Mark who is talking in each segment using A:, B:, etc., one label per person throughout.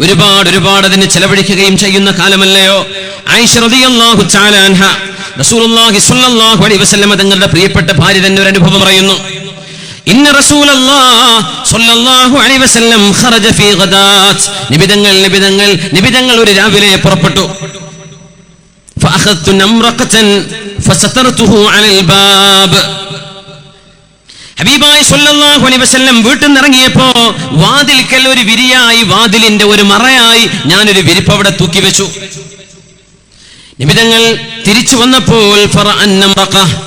A: ഒരുപാട് അതിന് ചെലവഴിക്കുകയും ചെയ്യുന്ന കാലമല്ലയോ? ആയിഷ റളിയല്ലാഹു തആല അൻഹ റസൂലുള്ളാഹി സ്വല്ലല്ലാഹു അലൈഹി വസല്ലം തങ്ങളുടെ പ്രിയപ്പെട്ട ഭാര്യ തന്നെ ഒരു അനുഭവം പറയുന്നു. ഇന്ന റസൂലല്ലാഹി സ്വല്ലല്ലാഹു അലൈഹി വസല്ലം ഖറജ ഫീ ഗദാത്ത്. നിബിതങ്ങൾ ഒരു രാവിലെ പുറപ്പെട്ടു. ഫഅഖദ്തു നംറഖതൻ ഫസതർതുഹു അലൽ ബാബ്. ഹബീബായി സ്വല്ലല്ലാഹു അലൈഹി വസല്ലം വീട്ടിൽ നിന്ന് ഇറങ്ങിയപ്പോ വാതിൽക്കൽ ഒരു വിരിയായി, വാതിലിന്റെ ഒരു മറയായി ഞാനൊരു വിരിപ്പ് അവിടെ തൂക്കി വെച്ചു. നിബിതങ്ങൾ തിരിച്ചു വന്നപ്പോൾ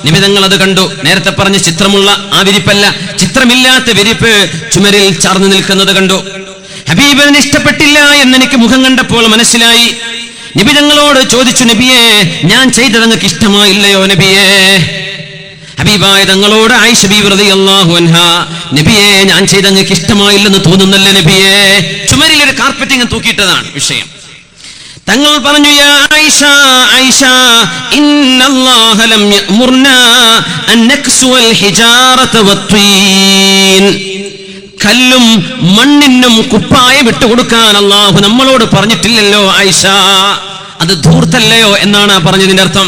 A: നിബിതങ്ങൾ അത് കണ്ടു. നേരത്തെ പറഞ്ഞ ചിത്രമുള്ള ആ വിരിപ്പല്ല, ചിത്രമില്ലാത്ത വിരിപ്പ് ചുമരിൽ ചാർന്നു നിൽക്കുന്നത് കണ്ടു. ഹബീബിന് ഇഷ്ടപ്പെട്ടില്ല എന്നെനിക്ക് മുഖം കണ്ടപ്പോൾ മനസ്സിലായി. നിബിതങ്ങളോട് ചോദിച്ചു, നബിയേ, ഞാൻ ചെയ്തത് നിങ്ങൾക്ക് ഇഷ്ടമായില്ലയോ നബിയേ? ഹബീബായ തങ്ങളോട് ആയിഷ ബീവി റളിയല്ലാഹു അൻഹാ, നബിയേ, ഞാൻ ചെയ്തത് നിങ്ങൾക്ക് ഇഷ്ടമായില്ലെന്ന് തോന്നുന്നല്ലേ നബിയേ? ചുമരിൽ ഒരു കാർപ്പറ്റിംഗ് തൂക്കിയിട്ടതാണ് വിഷയം. തങ്ങൾ പറഞ്ഞു, യാ ആയിഷ, ആയിഷ, ഇന്നല്ലാഹ ലം യഅ്മുർനാ അൻ നക്സുൽ ഹിജാറത വത്വീൻ. കല്ലും മണ്ണിനും കുപ്പായം ഇട്ട് കൊടുക്കാൻ അല്ലാഹു നമ്മളോട് പറഞ്ഞിട്ടില്ലല്ലോ ആയിഷ. അത് ധൂർത്തല്ലയോ എന്നാണ് പറഞ്ഞതിന്റെ അർത്ഥം.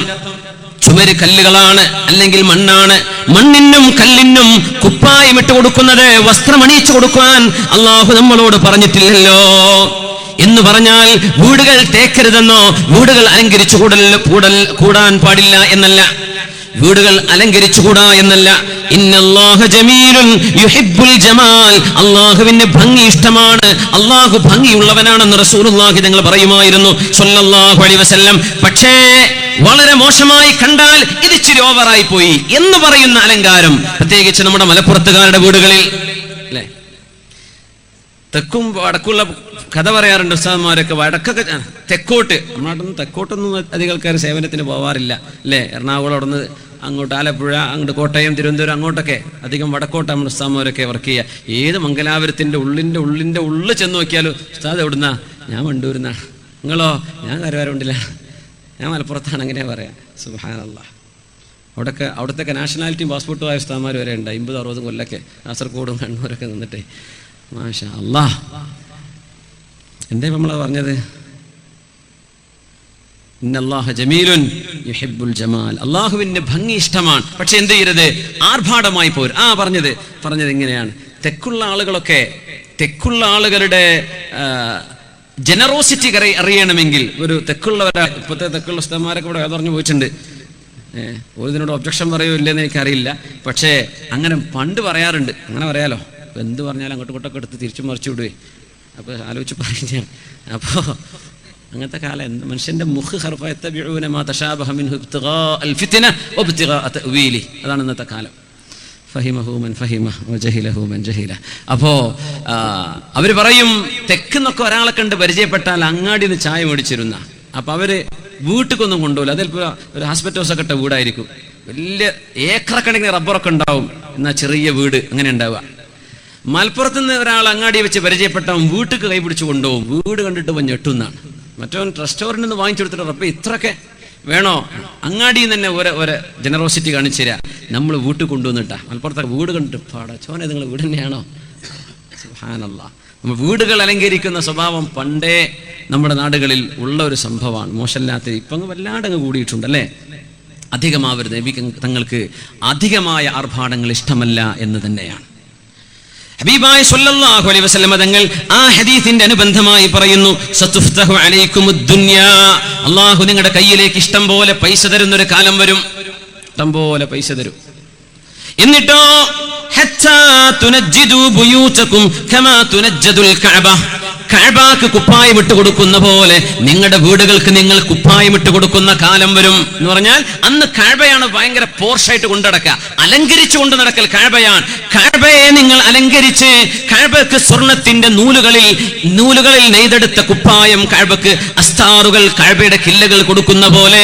A: ചുമര് കല്ലുകളാണ് അല്ലെങ്കിൽ മണ്ണാണ്. മണ്ണിനും കല്ലിനും കുപ്പായം ഇട്ട് കൊടുക്കുന്നത്, വസ്ത്രമണിയിച്ചു കൊടുക്കാൻ അല്ലാഹു നമ്മളോട് പറഞ്ഞിട്ടില്ലല്ലോ എന്ന് പറഞ്ഞാൽ വീടുകൾ തേക്കരുതെന്നോ വീടുകൾ അലങ്കരിച്ചു കൂടാൻ പാടില്ല എന്നല്ല, വീടുകൾ അലങ്കരിച്ചുകൂടാ എന്നല്ല. ഇന്നല്ലാഹ ജമീലുൻ യുഹിബ്ബുൽ ജമാൽ. അല്ലാഹുവിന് ഭംഗി ഇഷ്ടമാണ്, അല്ലാഹു ഭംഗിയുള്ളവനാണെന്ന് റസൂലുള്ളാഹി തങ്ങൾ പറയുമായിരുന്നു സ്വല്ലല്ലാഹു അലൈഹി വസല്ലം. പക്ഷേ വളരെ മോശമായി കണ്ടാൽ ഇത് ഇച്ചിരി ഓവറായി പോയി എന്ന് പറയുന്ന അലങ്കാരം, പ്രത്യേകിച്ച് നമ്മുടെ മലപ്പുറത്തുകാരുടെ വീടുകളിൽ അല്ലേ, തെക്കും വടക്കുള്ള കഥ പറയാറുണ്ട് ഉസ്താദന്മാരൊക്കെ. വടക്കൊക്കെ തെക്കോട്ട്, നമ്മളാട്ടൊന്നും തെക്കോട്ടൊന്നും അധികം ആൾക്കാർ സേവനത്തിന് പോവാറില്ല അല്ലേ. എറണാകുളം അവിടെ നിന്ന് അങ്ങോട്ട് ആലപ്പുഴ, അങ്ങോട്ട് കോട്ടയം, തിരുവനന്തപുരം, അങ്ങോട്ടൊക്കെ അധികം വടക്കോട്ട് നമ്മൾ ഉസ്താദന്മാരൊക്കെ വർക്ക് ചെയ്യുക. ഏത് മംഗലാപുരത്തിൻ്റെ ഉള്ളിൽ ചെന്ന് നോക്കിയാലും ഉസ്താദ് എവിടുന്നാ? ഞാൻ വണ്ടൂരുന്നാ. നിങ്ങളോ? ഞാൻ കരുവാരുണ്ടില്ല, ഞാൻ മലപ്പുറത്താണ്. അങ്ങനെ പറയാം. സുബ്ഹാനല്ലാഹ്. അവിടുത്തെ നാഷണാലിറ്റിയും പാസ്പോർട്ടും ആയ ഉസ്താദന്മാർ വരെ ഉണ്ട്. 50-60 കൊല്ലൊക്കെ കാസർഗോഡും കണ്ണൂരൊക്കെ നിന്നിട്ടേ. മാഷാ അല്ലാഹ്. എന്താ നമ്മളെ പറഞ്ഞത്? ഇന്നല്ലാഹ ജമീലുൻ യുഹിബ്ബുൽ ജമാൽ. അല്ലാഹുവിന് ഭംഗി ഇഷ്ടമാണ്. പക്ഷെ എന്ത് ചെയ്യരുത്? ആർഭാടമായി പോരും. പറഞ്ഞത് ഇങ്ങനെയാണ്. തെക്കുള്ള ആളുകളുടെ ജനറോസിറ്റി അറിയണമെങ്കിൽ ഒരു ഇപ്പോഴത്തെ തെക്കുള്ള ഉസ്താദന്മാരൊക്കെ ഇവിടെ പറഞ്ഞു പോയിട്ടുണ്ട്. ഇതിനോട് ഒബ്ജക്ഷൻ പറയോ ഇല്ലെന്ന് എനിക്കറിയില്ല. പക്ഷേ അങ്ങനെ പണ്ട് പറയാറുണ്ട്. അങ്ങനെ പറയാലോ, എന്ത് പറഞ്ഞാലും അങ്ങോട്ടും ഇങ്ങോട്ടൊക്കെ എടുത്ത് തിരിച്ചു മറിച്ചു വിടുവേ. അപ്പോൾ ആലോചിച്ച് പറയുകയാണ്. അപ്പോൾ അങ്ങനത്തെ കാലം മനുഷ്യൻ്റെ മുഖ് ഹർഫ യത്തബിഊന മാ തശാബഹ മിൻഹു ഇബ്തിഗാഅൽ ഫിത്ന വഇബ്തിഗാഅ തഅ്വീലി. അതാണ് ഇന്നത്തെ കാലം. ഫഹിമഹു മൻ ഫഹിമ വജഹിലഹു മൻ ജഹില. അപ്പോൾ അവർ പറയും, തെക്കെന്നൊക്കെ ഒരാളെ കണ്ട് പരിചയപ്പെട്ടാൽ അങ്ങാടിയിൽ നിന്ന് ചായ മേടിച്ചിരുന്ന. അപ്പോൾ അവർ വീട്ടിലേക്കൊന്നും കൊണ്ടുപോകില്ല. അതിലിപ്പോൾ ഒരു ഹോസ്പിറ്റൽസൊക്കെ ഇട്ട വീടായിരിക്കും, വലിയ ഏക്കറക്കണക്കിന് റബ്ബറൊക്കെ ഉണ്ടാവും. എന്നാൽ ചെറിയ വീട് അങ്ങനെ ഉണ്ടാവുക. മലപ്പുറത്ത് നിന്ന് ഒരാൾ അങ്ങാടി വെച്ച് പരിചയപ്പെട്ടവൻ വീട്ടിൽ കൈ പിടിച്ച് കൊണ്ടുപോകും. വീട് കണ്ടിട്ട് ഞെട്ടുന്നാണ്. മറ്റവൻ റെസ്റ്റോറൻറ്റിൽ നിന്ന് വാങ്ങിച്ചെടുത്തിട്ട് റബ്ബേ ഇത്രയൊക്കെ വേണോ? അങ്ങാടിയിൽ നിന്ന് തന്നെ ഒരു ജനറോസിറ്റി കാണിച്ചു തരാം. നമ്മൾ വീട്ടിൽ കൊണ്ടുവന്നിട്ടാ. മലപ്പുറത്തൊക്കെ വീട് കണ്ടിട്ട് പാടച്ചോനെ നിങ്ങൾ വീട് തന്നെയാണോ? സുബ്ഹാനല്ലാഹ്. നമ്മൾ വീടുകൾ അലങ്കരിക്കുന്ന സ്വഭാവം പണ്ടേ നമ്മുടെ നാടുകളിൽ ഉള്ള ഒരു സംഭവമാണ്. മോശമില്ലാത്ത ഇപ്പം വല്ലാണ്ടങ്ങ് കൂടിയിട്ടുണ്ടല്ലേ. അധികമാവരുത്. നബി തങ്ങൾക്ക് അധികമായ ആർഭാടങ്ങൾ ഇഷ്ടമല്ല എന്ന് തന്നെയാണ്. ഹബീബായി സ്വല്ലല്ലാഹു അലൈഹി വസല്ലം തങ്ങൾ ആ ഹദീസിന്റെ അനുബന്ധമായി പറയുന്നു, സതുഫ്തഹു അലൈക്കുമുദ് ദുനിയാ. അല്ലാഹു നിങ്ങളുടെ കയ്യിലേക്ക് ഇഷ്ടം പോലെ പൈസ തരുന്നൊരു കാലം വരും. ഇഷ്ടം പോലെ പൈസ തരും. എന്നിട്ടോ ഹത്താ തുനജ്ജിദു ബുയൂതകും കമാ തുനജ്ജദുൽ കഅബ. കഅബക്ക് കുപ്പായം ഇട്ട് കൊടുക്കുന്ന പോലെ നിങ്ങളുടെ വീടുകൾക്ക് നിങ്ങൾ കുപ്പായം ഇട്ട് കൊടുക്കുന്ന കാലം വരും എന്ന് പറഞ്ഞാൽ അന്ന് കഅബയാണ് ഭയങ്കര പോർഷായിട്ട് കൊണ്ടുനടക്കുക, അലങ്കരിച്ചു കൊണ്ട് നടക്കൽ കഅബയാണ്. കഅബയെ നിങ്ങൾ അലങ്കരിച്ച് കഅബക്ക് സ്വർണത്തിന്റെ നൂലുകളിൽ നെയ്തെടുത്ത കുപ്പായം, കഅബക്ക് അസ്താറുകൾ, കഅബയുടെ കില്ലകൾ കൊടുക്കുന്ന പോലെ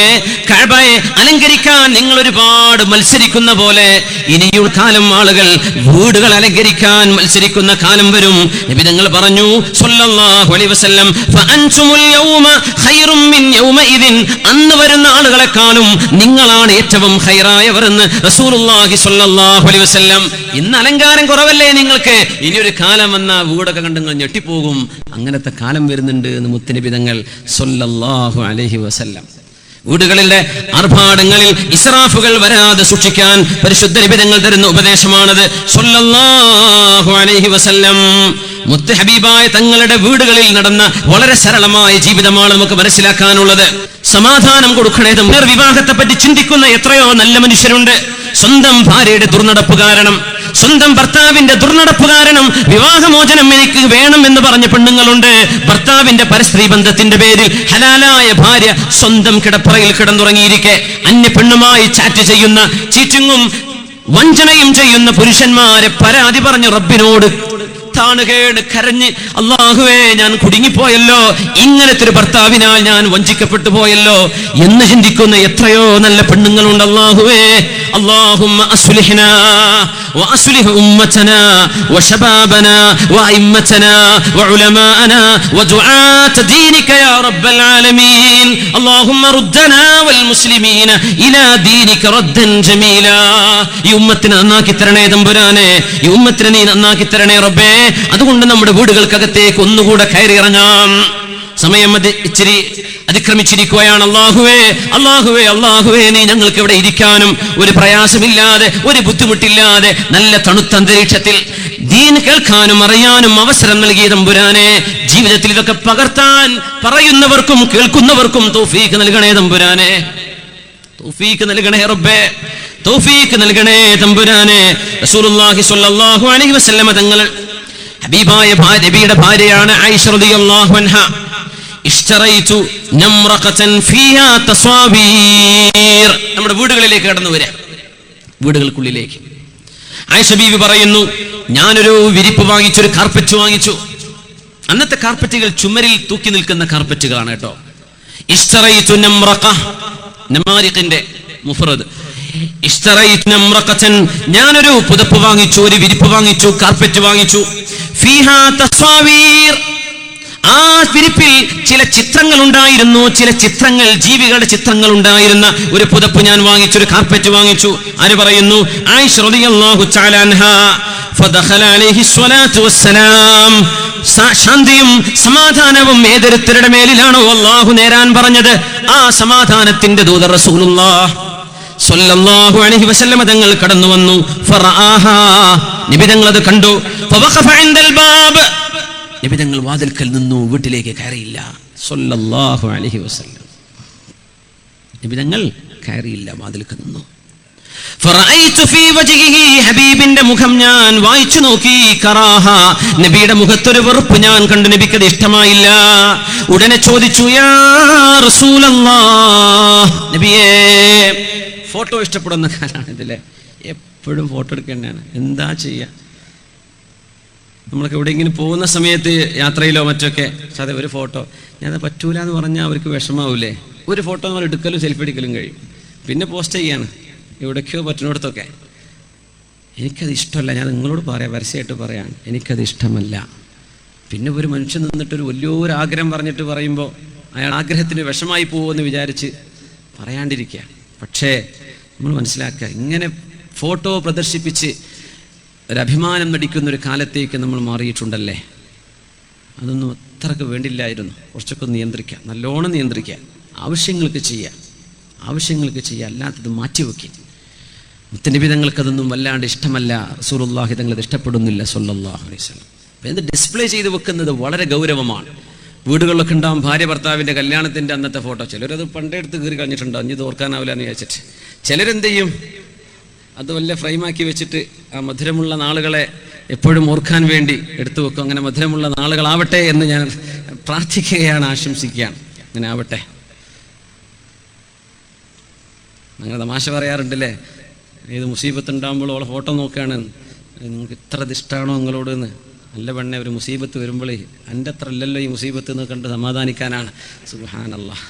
A: കഅബയെ അലങ്കരിക്കാൻ നിങ്ങൾ ഒരുപാട് മത്സരിക്കുന്ന പോലെ ഇനിയുള്ള കാലം ആളുകൾ വീടുകൾ അലങ്കരിക്കാൻ മത്സരിക്കുന്ന കാലം വരും. നബി തങ്ങൾ പറഞ്ഞു സ്വല്ലല്ലാഹു അലൈഹി വസല്ലം, ഫഅൻതുമുൽ യൗമ ഖൈറും മിൻ യൗമഇദിൻ. അന്ന് വരുന്ന ആളുകളെക്കാളും നിങ്ങളാണ് ഏറ്റവും ഖൈറായവർ എന്ന് റസൂലുള്ളാഹി സ്വല്ലല്ലാഹു അലൈഹി വസല്ലം. ഇന്ന് അലങ്കാരം കുറവല്ലേ നിങ്ങൾക്ക്? ഇനിയൊരു കാലം വന്ന വീടൊക്കെ കണ്ട് നിങ്ങൾ ഞെട്ടിപ്പോകും. അങ്ങനത്തെ കാലം വരുന്നുണ്ട് എന്ന് മുത്തുനബി തങ്ങൾ സ്വല്ലല്ലാഹു അലൈഹി വസല്ലം. വീടുകളിലെ ആർഭാടങ്ങളിൽ ഇസ്രാഫുകൾ വരാതെ സൂക്ഷിക്കാൻ പരിശുദ്ധ നബി തങ്ങൾ തരുന്ന ഉപദേശമാണത് സ്വല്ലല്ലാഹു അലൈഹി വസല്ലം. മുത്ത് ഹബീബായ തങ്ങളുടെ വീടുകളിൽ നടന്ന വളരെ സരളമായ ജീവിതമാണ് നമുക്ക് മനസ്സിലാക്കാനുള്ളത്. സമാധാനം കൊടുക്കണേ. വിവാഹത്തെ പറ്റി ചിന്തിക്കുന്ന എത്രയോ നല്ല മനുഷ്യരുണ്ട്. സ്വന്തം ഭാര്യയുടെ ദുർനടപ്പ് കാരണം, സ്വന്തം ഭർത്താവിന്റെ ദുർനടപ്പ് കാരണം വിവാഹമോചനം എനിക്ക് വേണം എന്ന് പറഞ്ഞ പെണ്ണുങ്ങളുണ്ട്. ഭർത്താവിന്റെ പരസ്ത്രീ ബന്ധത്തിന്റെ പേരിൽ ഹലാലായ ഭാര്യ സ്വന്തം കിടപ്പറയിൽ കിടന്നുറങ്ങിയിരിക്കെ അന്യ പെണ്ണുമായി ചാറ്റ് ചെയ്യുന്ന, ചീറ്റിങ്ങും വഞ്ചനയും ചെയ്യുന്ന പുരുഷന്മാരെ പരാതി പറഞ്ഞു റബ്ബിനോട് താണുകേട് കരഞ്ഞ്, അല്ലാഹുവേ ഞാൻ കുടുങ്ങിപ്പോയല്ലോ, ഇങ്ങനത്തെ ഒരു ഭർത്താവിനാൽ ഞാൻ വഞ്ചിക്കപ്പെട്ടു പോയല്ലോ എന്ന് ചിന്തിക്കുന്ന എത്രയോ നല്ല പെണ്ണുങ്ങളുണ്ട്. അല്ലാഹുവേ, اللهم أصلحنا وأصلح أمتنا وشبابنا وأئمتنا وعلماءنا ودعاة دينك يا رب العالمين. اللهم ردنا والمسلمين إلى دينك ردا جميلا. ഈ ഉമ്മത്തിനെ നന്നാക്കി തരണേ തമ്പുരാനെ, ഈ ഉമ്മത്തിനെ നീ നന്നാക്കി തരണേ റബ്ബേ. അതുകൊണ്ട് നമ്മുടെ വീടുകൾക്കകത്തേക്ക് ഒന്നുകൂടെ കയറി ഇറങ്ങാം. സമയം ഇച്ചിരി അതിക്രമിച്ചിരിക്കുകയാണ്. അല്ലാഹുവേ, അല്ലാഹുവേ, അല്ലാഹുവേ, നീ ഞങ്ങൾക്ക് ഇവിടെ ഇരിക്കാനും ഒരു പ്രയാസമില്ലാതെ, ഒരു ബുദ്ധിമുട്ടില്ലാതെ നല്ല തണുത്ത അന്തരീക്ഷത്തിൽ ദീൻ കേൾക്കാനും അറിയാനും അവസരം നൽകിയ തമ്പുരാനെ, ജീവിതത്തിൽ ഇതൊക്കെ പകർത്താൻ പറയുന്നവർക്കും കേൾക്കുന്നവർക്കും തൗഫീഖ് നൽകണേ തമ്പുരാനെ. തൗഫീഖ് നൽകണേ റബ്ബേ, തൗഫീഖ് നൽകണേ തമ്പുരാനെ. റസൂലുള്ളാഹി സ്വല്ലല്ലാഹു അലൈഹി വസല്ലം തങ്ങൾ ഹബീബായ നബിയുടെ ഭാര്യയാണ് ആയിഷ റളിയല്ലാഹു അൻഹ. ഇഷ്തറൈതു നംറഖതൻ ഫീഹാ തസ്വാവീർ. നമ്മുടെ വീടുകളിലേക്ക് കടന്നു വരാം, വീടുകൾക്കുള്ളിലേക്ക്. ആയിഷ ബീവി പറയുന്നു, ഞാനൊരു വിരിപ്പ് വാങ്ങിച്ചു, ഒരു കാർപ്പറ്റ് വാങ്ങിച്ചു. അന്നത്തെ കാർപ്പറ്റുകൾ ചുമരിൽ തൂക്കി നിൽക്കുന്ന കാർപ്പറ്റുകളാണ് കേട്ടോ. ഇഷ്തറൈതു നംറഖ, നമാരിഖിന്റെ മുഫ്രദ്. ഇഷ്തറൈതു നംറഖതൻ, ഞാനൊരു പുതപ്പ് വാങ്ങിച്ചു, ഒരു വിരിപ്പ് വാങ്ങിച്ചു, കാർപ്പറ്റ് വാങ്ങിച്ചു. ഫീഹാ തസ്വാവീർ, ആ വിരിപ്പിൽ ചില ചിത്രങ്ങൾ ഉണ്ടായിരുന്നു, ചില ചിത്രങ്ങൾ, ജീവികളുടെ ചിത്രങ്ങൾ ഉണ്ടായിരുന്ന ഒരു പുതപ്പ് ഞാൻ വാങ്ങിച്ചു, ഒരു കാർപ്പറ്റ് വാങ്ങിച്ചു. ആര് പറയുന്നു? ആയിഷ റളിയല്ലാഹു തആല അൻഹാ. ഫദഖല അലൈഹി സ്വലാത്തു വസ്സലാം, ശാന്തിയും സമാധാനവും ഏതൊരുത്തരുടെ മേലിലാണോ അല്ലാഹു നേരാൻ പറഞ്ഞത്, ആ സമാധാനത്തിന്റെ ദൂതർ റസൂലുള്ളാഹ് സ്വല്ലല്ലാഹു അലൈഹി വസല്ലം തങ്ങൾ കടന്നു വന്നു. ഫറആഹാ, നബി തങ്ങൾ അത് കണ്ടു. ഫവഖഫ ഇൻദൽ ബാബ്, നബി തങ്ങൾ വാതിൽക്കൽ നിന്നു, വീട്ടിലേക്ക് കയറിയില്ല. സ്വല്ലല്ലാഹു അലൈഹി വസല്ലം നബി തങ്ങൾ കയറിയില്ല, വാതിൽക്കൽ നിന്നു. ഫറഅയ്തു ഫീ വജ്ഹിഹി, ഹബീബിന്റെ മുഖം ഞാൻ വായിച്ചു നോക്കി. കറാഹ, നബിയുടെ മുഖത്തൊരു വെറുപ്പ് ഞാൻ കണ്ടു, നബിക്കത് ഇഷ്ടമായില്ല. ഉടനെ ചോദിച്ചു, യാ റസൂലല്ലാഹ്, നബിയേ, ഫോട്ടോ ഇഷ്ടപ്പെടുന്ന കാലാണ് ഇതിലെ, എപ്പോഴും ഫോട്ടോ എടുക്കേണ്ടതാണ്. എന്താ ചെയ്യുക, നമ്മളൊക്കെ എവിടെയെങ്കിലും പോകുന്ന സമയത്ത് യാത്രയിലോ മറ്റൊക്കെ അതെ ഒരു ഫോട്ടോ, ഞാൻ പറ്റൂല എന്ന് പറഞ്ഞാൽ അവർക്ക് വിഷമാവൂലേ. ഒരു ഫോട്ടോ നമ്മൾ എടുക്കലും സെൽഫി എടുക്കലും കഴിയും, പിന്നെ പോസ്റ്റ് ചെയ്യാണ് എവിടേക്കോ പറ്റുന്നിടത്തൊക്കെ. എനിക്കത് ഇഷ്ടമല്ല, ഞാൻ നിങ്ങളോട് പറയാം, പരസ്യമായിട്ട് പറയാണ്, എനിക്കത് ഇഷ്ടമല്ല. പിന്നെ ഒരു മനുഷ്യൻ നിന്നിട്ടൊരു വലിയൊരു ആഗ്രഹം പറഞ്ഞിട്ട് പറയുമ്പോൾ അയാൾ ആഗ്രഹത്തിന് വിഷമായി പോകുമെന്ന് വിചാരിച്ച് പറയാണ്ടിരിക്കുക. പക്ഷേ നമ്മൾ മനസ്സിലാക്കുക, ഇങ്ങനെ ഫോട്ടോ പ്രദർശിപ്പിച്ച് ഒരഭിമാനം നടിക്കുന്നൊരു കാലത്തേക്ക് നമ്മൾ മാറിയിട്ടുണ്ടല്ലേ. അതൊന്നും അത്രക്ക് വേണ്ടില്ലായിരുന്നു. കുറച്ചൊക്കെ നിയന്ത്രിക്കുക, നല്ലോണം നിയന്ത്രിക്കുക, ആവശ്യങ്ങൾക്ക് ചെയ്യുക, ആവശ്യങ്ങൾക്ക് ചെയ്യുക, അല്ലാത്തത് മാറ്റിവെക്കുക. മുത്തനബി തങ്ങൾക്കതൊന്നും വല്ലാണ്ട് ഇഷ്ടമല്ല, റസൂലുള്ളാഹി തങ്ങളത് ഇഷ്ടപ്പെടുന്നില്ല സ്വല്ലല്ലാഹു അലൈഹി വസല്ലം. അപ്പം ഇത് ഡിസ്പ്ലേ ചെയ്ത് വെക്കുന്നത് വളരെ ഗൗരവമാണ്. വീടുകളിലൊക്കെ ഉണ്ടാവും ഭാര്യ ഭർത്താവിൻ്റെ കല്യാണത്തിൻ്റെ അന്നത്തെ ഫോട്ടോ. ചിലരത് പണ്ടേ എടുത്ത് കീറി കളഞ്ഞിട്ടുണ്ടോ, അഞ്ഞ് തോർക്കാനാവില്ല എന്ന് വിചാരിച്ചിട്ട്. ചിലരെന്ത് ചെയ്യും, അത് വല്ല ഫ്രെയിമാക്കി വെച്ചിട്ട് ആ മധുരമുള്ള നാളുകളെ എപ്പോഴും ഓർക്കാൻ വേണ്ടി എടുത്തു വെക്കും. അങ്ങനെ മധുരമുള്ള നാളുകളാവട്ടെ എന്ന് ഞാൻ പ്രാർത്ഥിക്കുകയാണ്, ആശംസിക്കുകയാണ്, അങ്ങനെ ആവട്ടെ. അങ്ങനെ തമാശ പറയാറുണ്ടല്ലേ, ഏത് മുസീബത്ത് ഉണ്ടാകുമ്പോൾ അവളെ ഫോട്ടോ നോക്കുകയാണ്, നിങ്ങൾക്ക് ഇത്ര ഇഷ്ടമാണോ നിങ്ങളോട് എന്ന്. നല്ല പെണ്ണെ, ഒരു മുസീബത്ത് വരുമ്പോൾ എൻ്റെ അത്ര അല്ലല്ലോ ഈ മുസീബത്ത് എന്ന് കണ്ട് സമാധാനിക്കാനാണ്. സുബ്ഹാനല്ലാഹ്.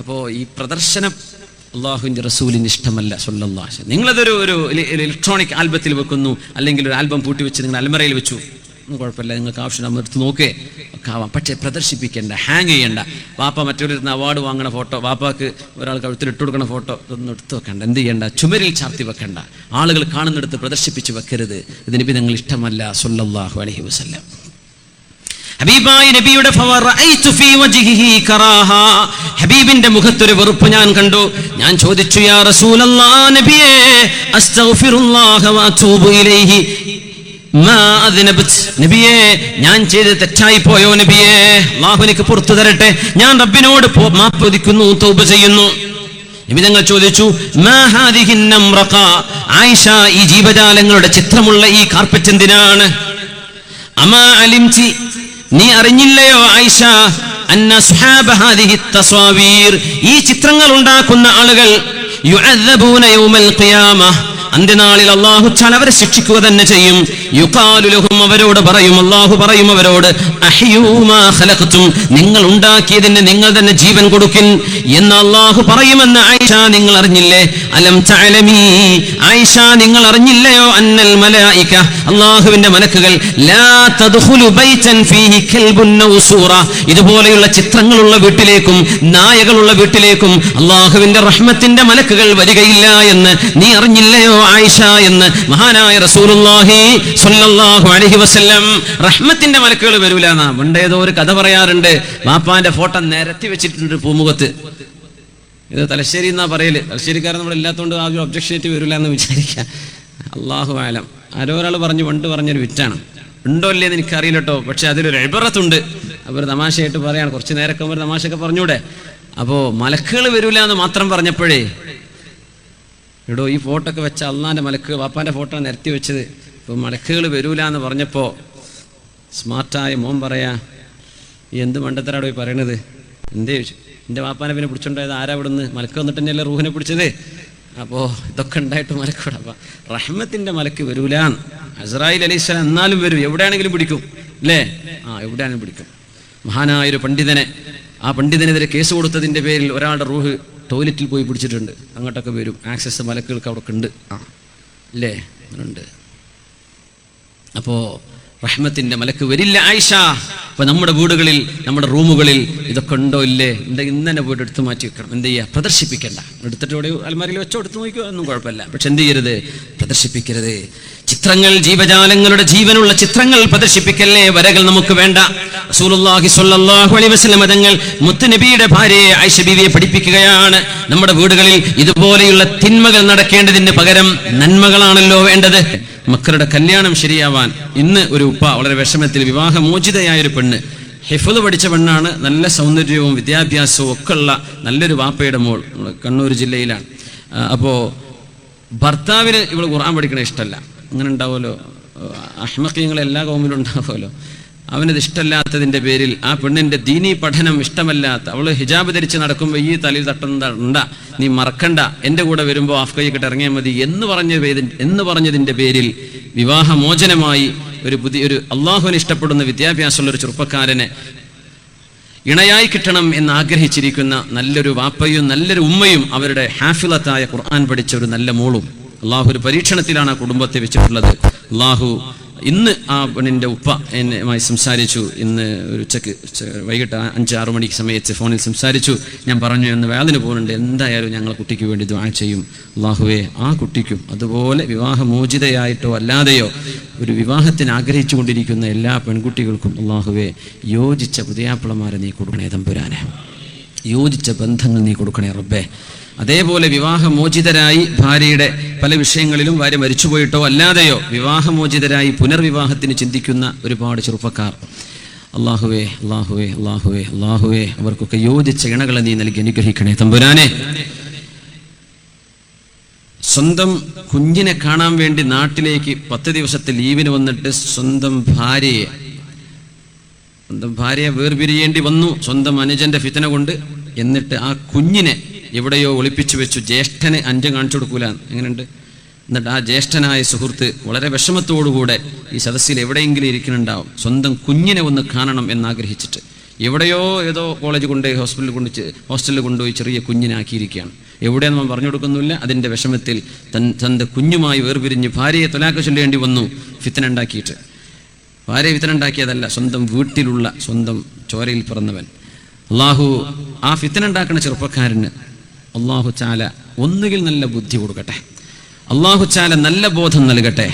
A: അപ്പോൾ ഈ പ്രദർശനം അള്ളാഹുവിൻ്റെ റസൂലിന് ഇഷ്ടമല്ല സ്വല്ലല്ലാഹു അലൈഹി വസല്ലം. നിങ്ങളതൊരു ഇലക്ട്രോണിക് ആൽബത്തിൽ വെക്കുന്നു, അല്ലെങ്കിൽ ഒരു ആൽബം പൂട്ടി വെച്ച് നിങ്ങൾ അൽമറയിൽ വെച്ചു, കുഴപ്പമില്ല, നിങ്ങൾക്ക് ആവശ്യം എടുത്ത് നോക്കേ ഒക്കെ ആവാം. പക്ഷേ പ്രദർശിപ്പിക്കേണ്ട, ഹാങ് ചെയ്യേണ്ട. വാപ്പ മറ്റൊരു അവാർഡ് വാങ്ങണ ഫോട്ടോ, വാപ്പാക്ക് ഒരാൾ കഴുത്തിൽ ഇട്ട് കൊടുക്കുന്ന ഫോട്ടോ, ഇതൊന്നും എടുത്ത് വെക്കണ്ട. എന്ത് ചെയ്യേണ്ട, ചുമരിൽ ചാർത്തി വെക്കണ്ട, ആളുകൾ കാണുന്നിടത്ത് പ്രദർശിപ്പിച്ച് വെക്കരുത്. ഇത് നബി തങ്ങൾ ഇഷ്ടമല്ല സ്വല്ലല്ലാഹു അലൈഹി വസല്ലം. ഹബീബായ നബിയുടെ ഹബീബിന്റെ മുഖത്തൊരു വെറുപ്പ് ഞാൻ കണ്ടു. ഞാൻ ചോദിച്ചു, യാ റസൂലല്ലാഹ്, നബിയേ, അസ്തഗ്ഫിറുല്ലാഹ വഅതൂബു ഇലൈഹി മാ അദ്നബത്, നബിയേ, ഞാൻ ചെയ്തത് തെറ്റായി പോയോ നബിയേ, അല്ലാഹു എനിക്ക് പുറത്തു തരട്ടെ, ഞാൻ റബ്ബിനോട് മാപ്പ് ചോദിക്കുന്നു, തൗബ ചെയ്യുന്നു. നബി തങ്ങൾ ചോദിച്ചു, മാ ഹാദിഹിൻ നംറഖ, ആയിഷ, ഈ ജീവജാലങ്ങളുടെ ചിത്രമുള്ള ഈ കാർപ്പറ്റ് എന്തിനാണ്? അമാ അലിംതി, നീ അറിഞ്ഞില്ലയോ ആയിഷ, അന്ന സുഹാബ ഹാദിഹി തസ്വാവീർ, ഈ ചിത്രങ്ങൾ ഉണ്ടാക്കുന്ന ആളുകൾ യുഅദ്ദബൂന യൗമൽ ഖിയാമ, അന്ത്യനാളിൽ അല്ലാഹു തആല അവരെ ശിക്ഷിക്കുക തന്നെ ചെയ്യും. യുഖാലു ലഹും, അവരോട് പറയും, അല്ലാഹു പറയും അവരോട്, അഹ്യൂ മാ ഖലഖ്തും, നിങ്ങൾ ഉണ്ടാക്കിയതിന് നിങ്ങൾ തന്നെ ജീവൻ കൊടുക്കിൻ എന്ന് അല്ലാഹു പറയുമെന്ന് ആയിഷ നിങ്ങൾ അറിഞ്ഞില്ലേ? അലം തഅലമി, ആയിഷ നിങ്ങൾ അറിഞ്ഞില്ലയോ, അന്നൽ മലായിക, അല്ലാഹുവിന്റെ മലക്കുകൾ, ലാ തദ്ഖുലു ബൈതൻ ഫീഹി കൽബുൻ നൗസൂറ, ഇതുപോലെയുള്ള ചിത്രങ്ങളുള്ള വീട്ടിലേക്കും നായകളുള്ള വീട്ടിലേക്കും അല്ലാഹുവിന്റെ റഹ്മത്തിന്റെ മലക്കുകൾ വരികയില്ല എന്ന് നീ അറിഞ്ഞില്ലയോ ആയിഷ എന്ന് മഹാനായ റസൂലുള്ളാഹി സ്വല്ലല്ലാഹു അലൈഹി വസല്ലം. റഹ്മത്തിന്റെ മലക്കുകൾ വരൂല എന്നാ പണ്ടേതോ ഒരു കഥ പറയാറുണ്ട്. വാപ്പാന്റെ ഫോട്ടോ നിരത്തി വെച്ചിട്ടുണ്ട് പൂമുഖത്ത്. ഇത് തലശ്ശേരി എന്നാ പറയല്. തലശ്ശേരിക്കാരൻ നമ്മൾ ഇല്ലാത്തതുകൊണ്ട് ആ ഒരു ഒബ്ജക്ഷനേറ്റ് വരില്ല എന്ന് വിചാരിക്കാം. അല്ലാഹു ആലം. ആരോ ഒരാൾ പണ്ട് പറഞ്ഞൊരു വിറ്റാണ്. ഉണ്ടോ ഇല്ലേന്ന് എനിക്കറിയില്ല കേട്ടോ. പക്ഷെ അതിലൊരു ഇബറത്തുണ്ട്. അപ്പോൾ ഒരു തമാശയായിട്ട് പറയാണ്. കുറച്ച് നേരൊക്കെ ഒരു തമാശയൊക്കെ പറഞ്ഞൂടെ. അപ്പോൾ മലക്കുകൾ വരൂല എന്ന് മാത്രം പറഞ്ഞപ്പോഴേ, എടോ, ഈ ഫോട്ടോ ഒക്കെ വെച്ച അള്ളാൻ്റെ മലക്ക് വാപ്പാൻ്റെ ഫോട്ടോ നിരത്തി വെച്ചത്, ഇപ്പോൾ മലക്കുകൾ വരൂല എന്ന് പറഞ്ഞപ്പോൾ സ്മാർട്ടായ മോൻ പറയാ, ഈ എന്ത് മണ്ടത്തരാടോ ഈ പറയണത്? എന്തേ ചോദിച്ചു. എൻ്റെ വാപ്പാനെ പിന്നെ പിടിച്ചോണ്ടായത് ആരാ ഇവിടുന്ന്? മലക്ക് വന്നിട്ട് തന്നെയല്ലേ റൂഹിനെ പിടിച്ചത്. അപ്പോൾ ഇതൊക്കെ ഉണ്ടായിട്ട് മലക്കൂടെ. അപ്പം റഹ്മത്തിൻ്റെ മലക്ക് വരൂലാന്ന്. അസ്രായിൽ അലൈഹിസ്സലാം എന്നാലും വരും, എവിടെയാണെങ്കിലും പിടിക്കും അല്ലേ? എവിടെയാണെങ്കിലും പിടിക്കും. മഹാനായൊരു പണ്ഡിതനെ, ആ പണ്ഡിതനെതിരെ കേസ് കൊടുത്തതിൻ്റെ പേരിൽ ഒരാളുടെ റൂഹ് ടോയ്ലറ്റിൽ പോയി പിടിച്ചിട്ടുണ്ട്. അങ്ങോട്ടൊക്കെ വരും. ആക്സസ് മലക്കുകൾക്ക് അവിടെ ഉണ്ട്. അല്ലേ? ഉണ്ട്. അപ്പോൾ റഹ്മത്തിൻ്റെ മലക്ക് വരില്ല ആയിഷ. അപ്പോൾ നമ്മുടെ വീടുകളിൽ, നമ്മുടെ റൂമുകളിൽ ഇതൊക്കെ ഉണ്ടോ ഇല്ലേ? ഉണ്ടെങ്കിൽ ഇന്ന് തന്നെ പോയിട്ട് എടുത്ത് മാറ്റി വെക്കണം. എന്ത് ചെയ്യുക? പ്രദർശിപ്പിക്കണ്ട. എടുത്തിട്ട് ഇവിടെ അൽമാരിയിൽ വെച്ചോ, എടുത്ത് നോക്കിയോ, ഒന്നും കുഴപ്പമില്ല. പക്ഷെ എന്ത് ചെയ്യരുത്? പ്രദർശിപ്പിക്കരുത്. ചിത്രങ്ങൾ, ജീവജാലങ്ങളുടെ ജീവനുള്ള ചിത്രങ്ങൾ പ്രദർശിപ്പിക്കല്ലേ. വരകൾ നമുക്ക് വേണ്ട. റസൂലുള്ളാഹി സ്വല്ലല്ലാഹു അലൈഹി വസല്ലം തങ്ങൾ മുത്തുനബിയുടെ ഭാര്യയെ ആയിഷ ബീവിയെ പഠിപ്പിക്കുകയാണ്. നമ്മുടെ വീടുകളിൽ ഇതുപോലെയുള്ള തിന്മകൾ നടക്കേണ്ടതിന് പകരം നന്മകളാണല്ലോ വേണ്ടത്. മക്കളുടെ കല്യാണം ശരിയാവാൻ ഇന്ന് ഒരു ഉപ്പ വളരെ വിഷമത്തിൽ, വിവാഹമോചിതയായൊരു പെണ്ണ്, ഹിഫ്ള് പഠിച്ച പെണ്ണാണ്, നല്ല സൗന്ദര്യവും വിദ്യാഭ്യാസവും ഒക്കെ ഉള്ള നല്ലൊരു വാപ്പയുടെ മോൾ, കണ്ണൂർ ജില്ലയിലാണ്. അപ്പോൾ ഭർത്താവിന് ഇവൾ ഖുർആൻ പഠിക്കണ ഇഷ്ടമല്ല. അങ്ങനെ ഉണ്ടാവുമല്ലോ, അഹ്മഖീങ്ങൾ എല്ലാ കൗമിലും ഉണ്ടാവുമല്ലോ. അവനത് ഇഷ്ടമല്ലാത്തതിൻ്റെ പേരിൽ ആ പെണ്ണിൻ്റെ ദീനീ പഠനം ഇഷ്ടമല്ലാത്ത, അവൾ ഹിജാബ് ധരിച്ച് നടക്കുമ്പോൾ ഈ തലയിൽ തട്ടുന്നുണ്ട, നീ മറക്കണ്ട, എൻ്റെ കൂടെ വരുമ്പോൾ ആഫ് കൈക്കിട്ട് ഇറങ്ങിയാൽ മതി എന്ന് പറഞ്ഞതിൻ്റെ പേരിൽ വിവാഹമോചനമായി ഒരു അള്ളാഹുവിനെ ഇഷ്ടപ്പെടുന്ന വിദ്യാഭ്യാസമുള്ളൊരു ചെറുപ്പക്കാരനെ ഇണയായി കിട്ടണം എന്ന് ആഗ്രഹിച്ചിരിക്കുന്ന നല്ലൊരു വാപ്പയും നല്ലൊരു ഉമ്മയും അവരുടെ ഹാഫിളത്തായ ഖുർആൻ പഠിച്ച ഒരു നല്ല മോളും. അള്ളാഹു ഒരു പരീക്ഷണത്തിലാണ് ആ കുടുംബത്തെ വെച്ചിട്ടുള്ളത്. അള്ളാഹു ഇന്ന് ആ പെണ്ണിൻ്റെ ഉപ്പ എന്നുമായി സംസാരിച്ചു. ഇന്ന് ഒരു ഉച്ചക്ക് വൈകിട്ട് 5-6 മണിക്ക് സമയത്ത് ഫോണിൽ സംസാരിച്ചു. ഞാൻ പറഞ്ഞു, എന്ന് വേദന പോകുന്നുണ്ട്, എന്തായാലും ഞങ്ങളെ കുട്ടിക്ക് വേണ്ടി ദുആ ചെയ്യും. അള്ളാഹുവേ, ആ കുട്ടിക്കും അതുപോലെ വിവാഹമോചിതയായിട്ടോ അല്ലാതെയോ ഒരു വിവാഹത്തിന് ആഗ്രഹിച്ചു കൊണ്ടിരിക്കുന്ന എല്ലാ പെൺകുട്ടികൾക്കും അള്ളാഹുവേ യോജിച്ച പുതിയാപ്പിളമാരെ നീ കൊടുക്കണേ തമ്പുരാനെ. യോജിച്ച ബന്ധങ്ങൾ നീ കൊടുക്കണേ റബ്ബേ. അതേപോലെ വിവാഹമോചിതരായി ഭാര്യയുടെ പല വിഷയങ്ങളിലും ഭാര്യ മരിച്ചുപോയിട്ടോ അല്ലാതെയോ വിവാഹമോചിതരായി പുനർവിവാഹത്തിന് ചിന്തിക്കുന്ന ഒരുപാട് ചെറുപ്പക്കാർ, അള്ളാഹുവേ അള്ളാഹുവേ അള്ളാഹുവേ അള്ളാഹുവേ അവർക്കൊക്കെ യോജിച്ച ഇണകളെ നീ നൽകി അനുഗ്രഹിക്കണേ തമ്പുരാനെ. സ്വന്തം കുഞ്ഞിനെ കാണാൻ വേണ്ടി നാട്ടിലേക്ക് 10 ദിവസത്തെ ലീവിന് വന്നിട്ട് സ്വന്തം ഭാര്യയെ വേർപിരിയേണ്ടി വന്നു, സ്വന്തം അനുജന്റെ ഫിത്ന കൊണ്ട്. എന്നിട്ട് ആ കുഞ്ഞിനെ എവിടെയോ ഒളിപ്പിച്ചു വെച്ചു. ജ്യേഷ്ഠന് അഞ്ചം കാണിച്ചു കൊടുക്കൂല. എങ്ങനെയുണ്ട്? എന്നിട്ട് ആ ജ്യേഷ്ഠനായ സുഹൃത്ത് വളരെ വിഷമത്തോടുകൂടെ ഈ സദസ്സിൽ എവിടെയെങ്കിലും ഇരിക്കുന്നുണ്ടാവും, സ്വന്തം കുഞ്ഞിനെ ഒന്ന് കാണണം എന്നാഗ്രഹിച്ചിട്ട് എവിടെയോ ഏതോ കോളേജ് കൊണ്ടുപോയി ഹോസ്റ്റലിൽ കൊണ്ടുപോയി ചെറിയ കുഞ്ഞിനാക്കിയിരിക്കുകയാണ്. എവിടെയെന്ന് നമ്മൾ പറഞ്ഞു കൊടുക്കുന്നില്ല. അതിൻ്റെ വിഷമത്തിൽ തൻ്റെ കുഞ്ഞുമായി വേർപിരിഞ്ഞ് ഭാര്യയെ തൊലാക്ക് ചൊല്ലേണ്ടി വന്നു. ഫിത്ന ഉണ്ടാക്കിയിട്ട്. ഭാര്യ ഫിത്ന ഉണ്ടാക്കിയതല്ല, സ്വന്തം വീട്ടിലുള്ള സ്വന്തം ചോരയിൽ പിറന്നവൻ. അള്ളാഹു ആ ഫിത്ന ഉണ്ടാക്കുന്ന ചെറുപ്പക്കാരന് അള്ളാഹു ചാല ഒന്നുകിൽ നല്ല ബുദ്ധി കൊടുക്കട്ടെ, അള്ളാഹു ചാല നല്ല ബോധം നൽകട്ടെ.